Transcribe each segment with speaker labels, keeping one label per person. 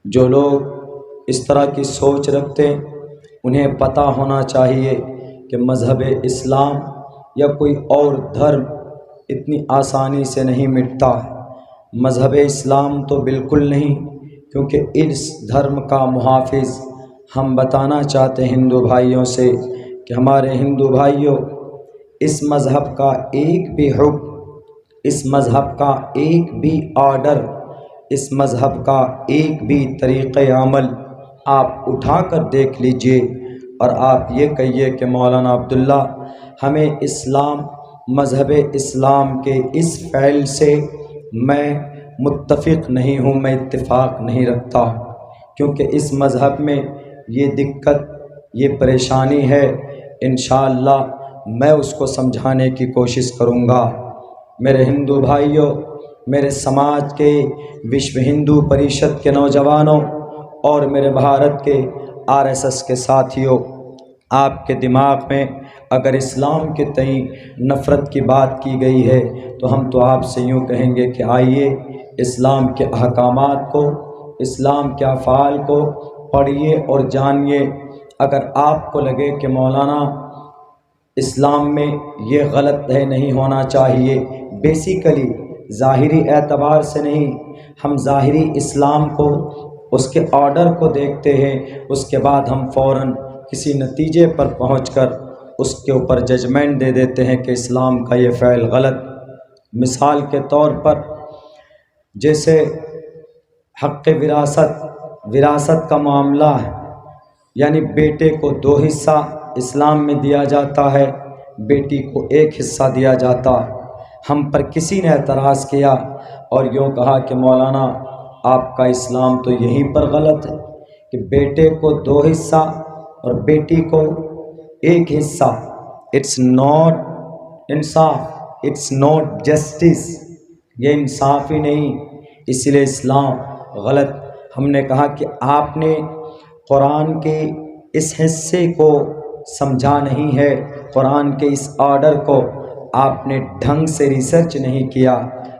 Speaker 1: جو لوگ اس طرح کی سوچ رکھتے ہیں انہیں پتہ ہونا چاہیے کہ مذہب اسلام یا کوئی اور دھرم اتنی آسانی سے نہیں مٹتا۔ مذہب اسلام تو بالکل نہیں، کیونکہ اس دھرم کا محافظ ہم بتانا چاہتے ہیں ہندو بھائیوں سے کہ ہمارے ہندو بھائیوں، اس مذہب کا ایک بھی حکم، اس مذہب کا ایک بھی آرڈر، اس مذہب کا ایک بھی طریقہ عمل آپ اٹھا کر دیکھ لیجئے اور آپ یہ کہیے کہ مولانا عبداللہ ہمیں اسلام، مذہب اسلام کے اس فعل سے میں متفق نہیں ہوں، میں اتفاق نہیں رکھتا، کیونکہ اس مذہب میں یہ دقت، یہ پریشانی ہے۔ انشاءاللہ میں اس کو سمجھانے کی کوشش کروں گا۔ میرے ہندو بھائیوں، میرے سماج کے وشو ہندو پریشد کے نوجوانوں اور میرے بھارت کے RSS کے ساتھیوں، آپ کے دماغ میں اگر اسلام کے تئیں نفرت کی بات کی گئی ہے تو ہم تو آپ سے یوں کہیں گے کہ آئیے اسلام کے احکامات کو، اسلام کے افعال کو پڑھیے اور جانیے۔ اگر آپ کو لگے کہ مولانا اسلام میں یہ غلط ہے، نہیں ہونا چاہیے، بیسیکلی ظاہری اعتبار سے نہیں، ہم ظاہری اسلام کو، اس کے آرڈر کو دیکھتے ہیں، اس کے بعد ہم فوراً کسی نتیجے پر پہنچ کر اس کے اوپر ججمنٹ دے دیتے ہیں کہ اسلام کا یہ فعل غلط۔ مثال کے طور پر جیسے حق وراثت کا معاملہ ہے، یعنی بیٹے کو 2 حصہ اسلام میں دیا جاتا ہے، بیٹی کو 1 حصہ دیا جاتا۔ ہم پر کسی نے اعتراض کیا اور یوں کہا کہ مولانا آپ کا اسلام تو یہیں پر غلط ہے کہ بیٹے کو 2 حصہ اور بیٹی کو 1 حصہ۔ اٹس ناٹ انصاف، اٹس ناٹ جسٹس، یہ انصاف ہی نہیں، اس لیے اسلام غلط۔ ہم نے کہا کہ آپ نے قرآن کے اس حصے کو سمجھا نہیں ہے، قرآن کے اس آرڈر کو آپ نے ڈھنگ سے ریسرچ نہیں کیا۔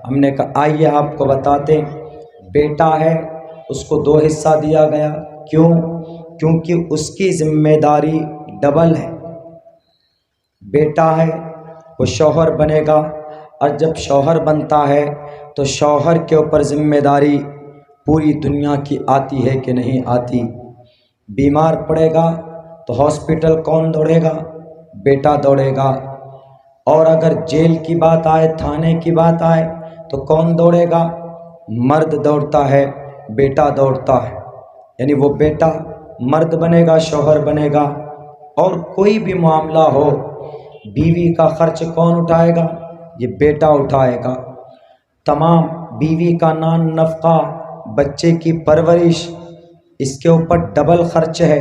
Speaker 1: ہم نے کہا آئیے آپ کو بتاتے ہیں، بیٹا ہے اس کو 2 حصہ دیا گیا، کیوں؟ کیونکہ اس کی ذمہ داری ڈبل ہے۔ بیٹا ہے وہ شوہر بنے گا، اور جب شوہر بنتا ہے تو شوہر کے اوپر ذمہ داری پوری دنیا کی آتی ہے کہ نہیں آتی؟ بیمار پڑے گا تو ہاسپٹل کون دوڑے گا؟ بیٹا دوڑے گا۔ اور اگر جیل کی بات آئے، تھانے کی بات آئے تو کون دوڑے گا؟ مرد دوڑتا ہے، بیٹا دوڑتا ہے، یعنی وہ بیٹا مرد بنے گا، شوہر بنے گا۔ اور کوئی بھی معاملہ ہو، بیوی کا خرچ کون اٹھائے گا؟ یہ بیٹا اٹھائے گا۔ تمام بیوی کا نان نفقہ، بچے کی پرورش، اس کے اوپر ڈبل خرچ ہے،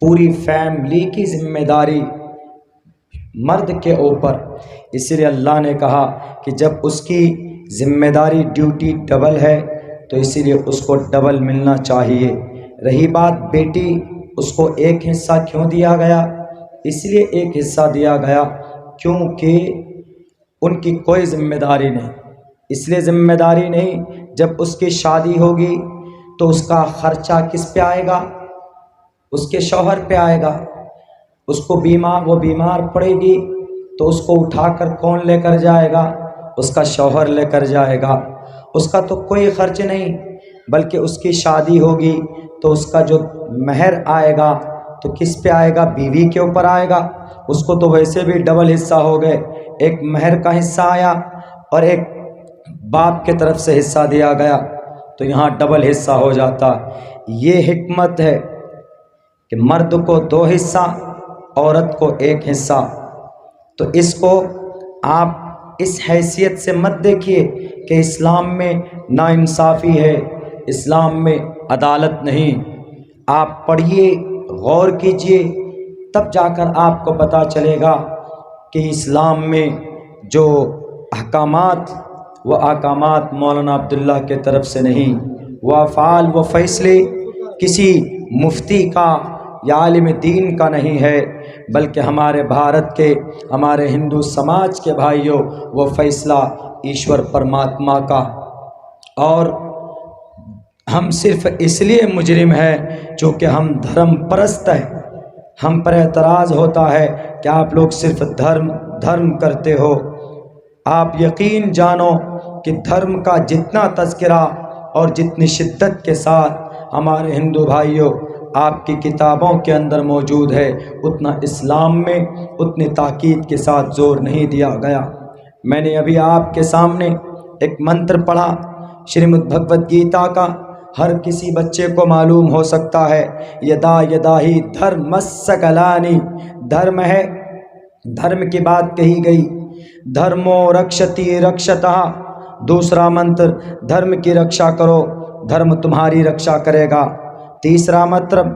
Speaker 1: پوری فیملی کی ذمہ داری مرد کے اوپر۔ اس لیے اللہ نے کہا کہ جب اس کی ذمہ داری ڈیوٹی ڈبل ہے تو اسی لیے اس کو ڈبل ملنا چاہیے۔ رہی بات بیٹی، اس کو 1 حصہ کیوں دیا گیا؟ اس لیے 1 حصہ دیا گیا کیونکہ ان کی کوئی ذمہ داری نہیں۔ اس لیے ذمہ داری نہیں، جب اس کی شادی ہوگی تو اس کا خرچہ کس پہ آئے گا؟ اس کے شوہر پہ آئے گا۔ اس کو وہ بیمار پڑے گی تو اس کو اٹھا کر کون لے کر جائے گا؟ اس کا شوہر لے کر جائے گا۔ اس کا تو کوئی خرچ نہیں، بلکہ اس کی شادی ہوگی تو اس کا جو مہر آئے گا تو کس پہ آئے گا؟ بیوی کے اوپر آئے گا۔ اس کو تو ویسے بھی ڈبل حصہ ہو گئے، ایک مہر کا حصہ آیا اور ایک باپ کے طرف سے حصہ دیا گیا، تو یہاں ڈبل حصہ ہو جاتا۔ یہ حکمت ہے کہ مرد کو 2 حصہ، عورت کو 1 حصہ۔ تو اس کو آپ اس حیثیت سے مت دیکھیے کہ اسلام میں ناانصافی ہے، اسلام میں عدالت نہیں۔ آپ پڑھیے، غور کیجئے، تب جا کر آپ کو پتہ چلے گا کہ اسلام میں جو احکامات، وہ احکامات مولانا عبداللہ کے طرف سے نہیں، وہ افعال، وہ فیصلے کسی مفتی کا یا عالم دین کا نہیں ہے، بلکہ ہمارے بھارت کے، ہمارے ہندو سماج کے بھائیوں، وہ فیصلہ ایشور پرماتما کا۔ اور ہم صرف اس لیے مجرم ہیں چونکہ ہم دھرم پرست ہیں۔ ہم پر اعتراض ہوتا ہے کہ آپ لوگ صرف دھرم کرتے ہو۔ آپ یقین جانو کہ دھرم کا جتنا تذکرہ اور جتنی شدت کے ساتھ ہمارے ہندو بھائیوں آپ کی کتابوں کے اندر موجود ہے، اتنا اسلام میں اتنی تاکید کے ساتھ زور نہیں دیا گیا۔ میں نے ابھی آپ کے سامنے ایک منتر پڑھا شریمد بھگوت گیتا کا، ہر کسی بچے کو معلوم ہو سکتا ہے، یدا یدا ہی دھرمسّ گلانی، دھرم ہے، دھرم کی بات کہی گئی، دھرمو رکشتی رکشتہ، دوسرا منتر دھرم کی رکشا کرو، دھرم تمہاری رکشا کرے گا۔ تیسرا مطلب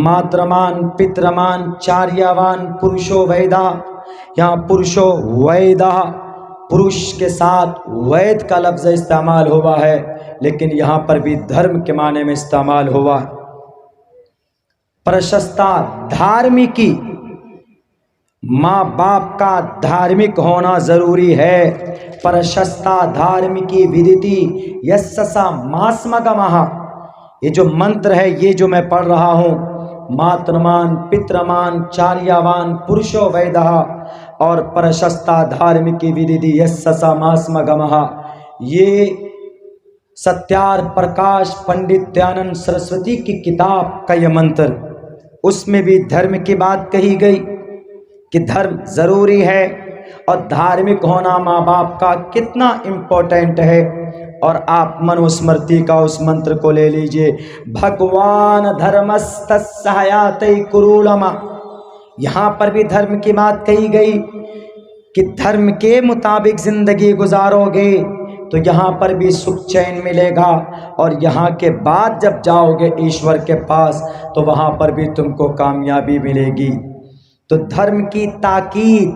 Speaker 1: ماترمان پترمان چاریاوان پروشو ویدہ، یہاں پروشو ویدہ، پروش کے ساتھ وید کا لفظ استعمال ہوا ہے، لیکن یہاں پر بھی دھرم کے معنی میں استعمال ہوا ہے۔ پرشستا دھارمکی، ماں باپ کا دھارمک ہونا ضروری ہے۔ پرشستا دھارمکی ودیتی یسسا ماسمگمہ، یہ جو منتر ہے یہ جو میں پڑھ رہا ہوں، ماترمان پترمان چاریاوان پروشو ویدہ اور پرشستا دھارمکی ودیتی یسسا ماسمگمہ، یہ ستیار پرکاش پنڈت دیانند سرسوتی کی کتاب کا یہ منتر، اس میں بھی دھرم کی بات کہی گئی کہ دھرم ضروری ہے اور دھارمک ہونا ماں باپ کا کتنا امپورٹنٹ ہے۔ اور آپ منوسمرتی کا اس منتر کو لے لیجئے، بھگوان دھرمستسّ حیاتِ کرولما، یہاں پر بھی دھرم کی بات کہی گئی کہ دھرم کے مطابق زندگی گزارو گے تو یہاں پر بھی سکھ چین ملے گا، اور یہاں کے بعد جب جاؤ گے ایشور کے پاس تو وہاں پر بھی تم کو کامیابی ملے گی۔ تو دھرم کی تاکید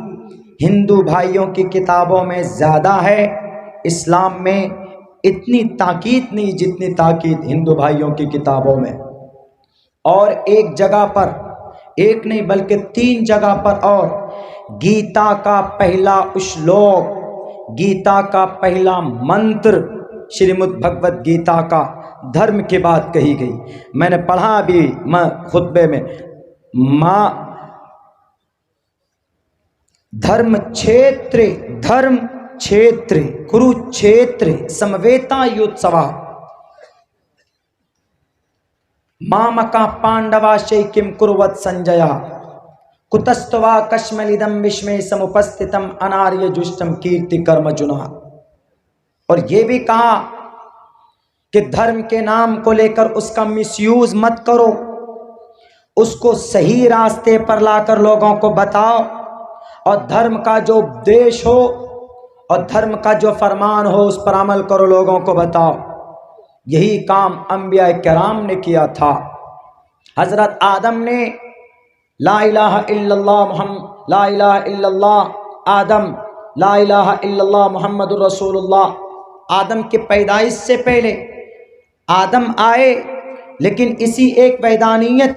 Speaker 1: ہندو بھائیوں کی کتابوں میں زیادہ ہے، اسلام میں اتنی تاکید نہیں جتنی تاکید ہندو بھائیوں کی کتابوں میں۔ اور ایک جگہ پر، ایک نہیں بلکہ 3 جگہ پر، اور گیتا کا پہلا شلوک، گیتا کا پہلا منتر شریمد بھگوت گیتا کا دھرم کی بات کہی گئی۔ میں نے پڑھا ابھی خطبے میں، ماں دھرم چھیتر، دھرم چھیتر کروچھیتر سمویتا یوتسوا، مامکا پانڈوا شیکم کروت سنجیا کتستوا کشملدم وشمے سمپستتم اناریہ جشٹم کیرتی کرمجنا۔ اور یہ بھی کہا کہ دھرم کے نام کو لے کر اس کا مس یوز مت کرو، اس کو صحیح راستے پر لا کر لوگوں کو بتاؤ، اور دھرم کا جو اپدیش ہو اور دھرم کا جو فرمان ہو اس پر عمل کرو، لوگوں کو بتاؤ۔ یہی کام انبیاء کرام نے کیا تھا۔ حضرت آدم نے لا الہ الا اللہ محمد، لا الہ الا اللہ آدم، لا الہ الا اللہ محمد الرسول اللہ، آدم کی پیدائش سے پہلے آدم آئے، لیکن اسی ایک وحدانیت